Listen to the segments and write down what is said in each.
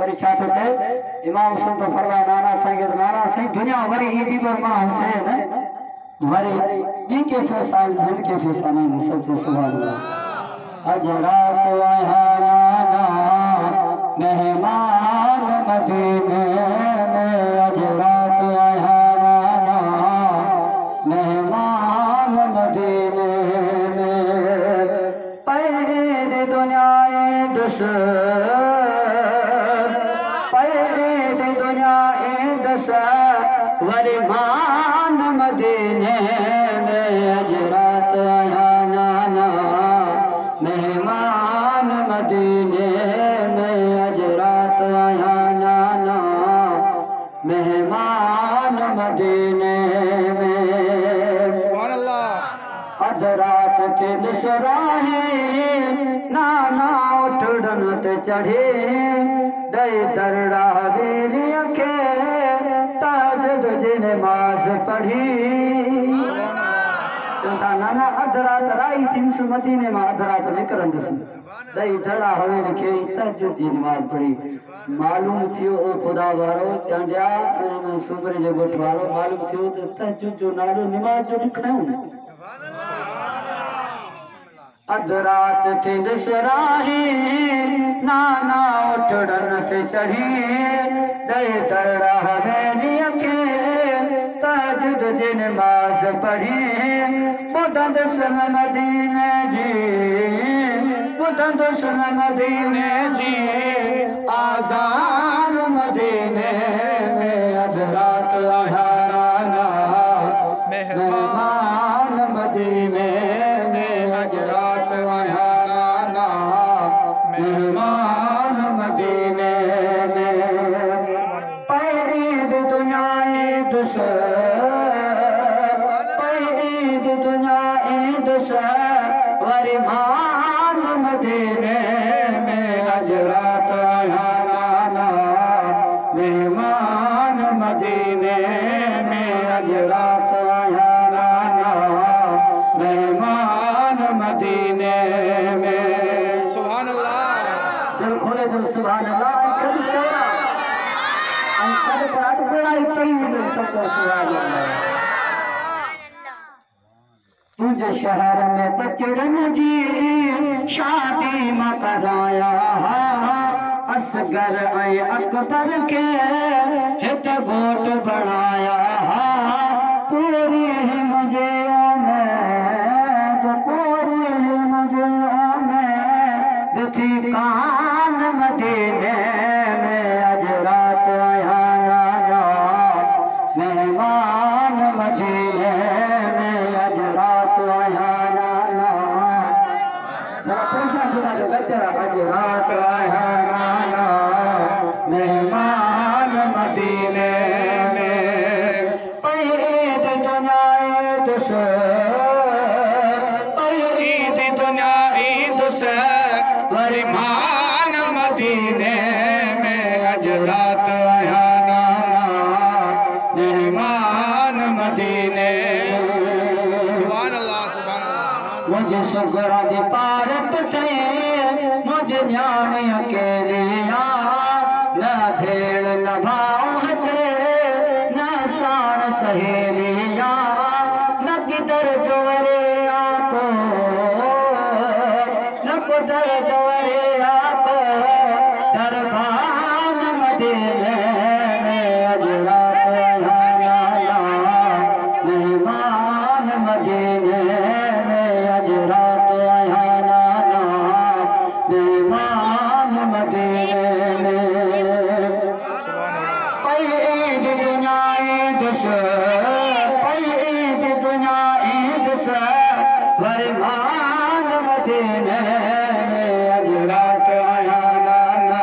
वरी छा थो कहे इमाम हुसैन तो फरमाए नाना साईं के नाना साईं दुनिया वरी ईदी पर मां हुसैन वरी ॿी के फैसा जिन के फैसा नहीं सब तो सुभान अल्लाह अज रात आया नाना मेहमान मदीने में अज रात आया नाना मेहमान मदीने में पैद दुनिया दुस पैद दुनिया दस वरी मान मदीने में अज रात आया नाना मेहमान मदीने में अज रात आया नाना मेहमान मदीने में सुभान अल्लाह अध रात थे दुसराहे नाना उठड़न ते चढ़े दई तरड़ा हवेली के तहज्जुद जी नमाज पढ़ी नाना अध रात राई थी मदीने में अध रात निकरंदुसि दई तरड़ा हवेली के तहज्जुद जी नमाज पढ़ी मालूम थियो ओ खुदा वारो चंडिया सुबह जो गोठ वारो मालूम थियो तो तहज्जुद जो नालो नमाज जो लिखायूं अध रात थी दुसराही नाना उठड़न ते चढ़ी दई तरड़ा हवेली के तहज्जुद जी नमाज पढ़ी बुधंद सन मदीने जी बुधंद सन मदीने जी आजान मदीने में अध रात आया नाना मेहमान मदीने में अज रात आया नाना मेहमान मदीने में पैद दुनिया दुस पैद दुनिया दुस वरी मान मदीने में अज रात आया नाना मेहमान मदीने में अज रात आया नाना मेहमान मदीने में सुभान अल्लाह दिल खोले जो सुभान अल्लाह कद चौरा कद पड़ा तो बड़ा ही करी दिल सबको सुभान अल्लाह तुझे शहर में बचड़न जी शादी में कराया असगर ऐं अकबर के हित घोट बनाया पूरी मुझे पूरी मुझे थी कान मदीने में अज रात आया नाना मेहमान मदीने में अज रात आया नाना अज रात आया नाना मेहमान मदीने में पैद दुनिया दुस पैद दुनिया दुस वरी मान मदीने में अज रात आया नाना मेहमान मदीने सुभान अल्लाह सुभान अल्लाह मुझे सुगरा दी पारत थे मुझे न्याण अकेलिया न भेड़ न भाव हटे न साण सहेलिया न किधर जोरे आको न कुधर जोरे आको दरबान मदीने में अज रात आया नाना मेहमान मदीने में अज रात आया नाना मेहमान मदीने में पैद दुनिया दुस पैद दुनिया दुस वरमान मदीने में अज रात आया नाना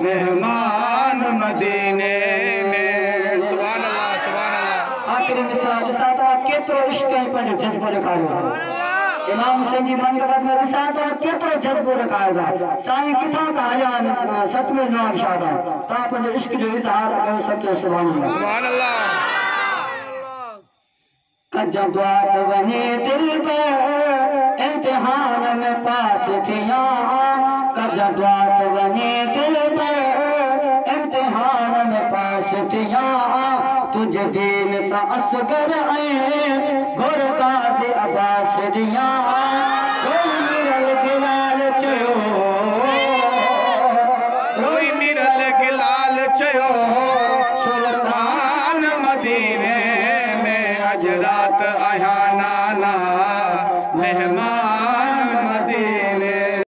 मेहमान मदीने में सुभान अल्लाह सुभान अल्लाह आखिरी मिसरा साथ केतरो इश्क है पर जज्बो रखायो इमाम हुसैन जी मनकबत में रिसात केतरो जज्बो रखायो साईं किथा का आया सतवे नाम शादा ता पर इश्क जो इजहार कयो सब तो सुभान अल्लाह कजद्वात बने दिल पर इम्तिहान में पास किया कजद्वात बने दिल पर दिया तुझे दीन ता असगर आए गुरदास अब्बास दिया कोई मिरल गिलाल चयो कोई मिरल गिलाल चयो सुल्तान मदीने में अज रात आया नाना मेहमान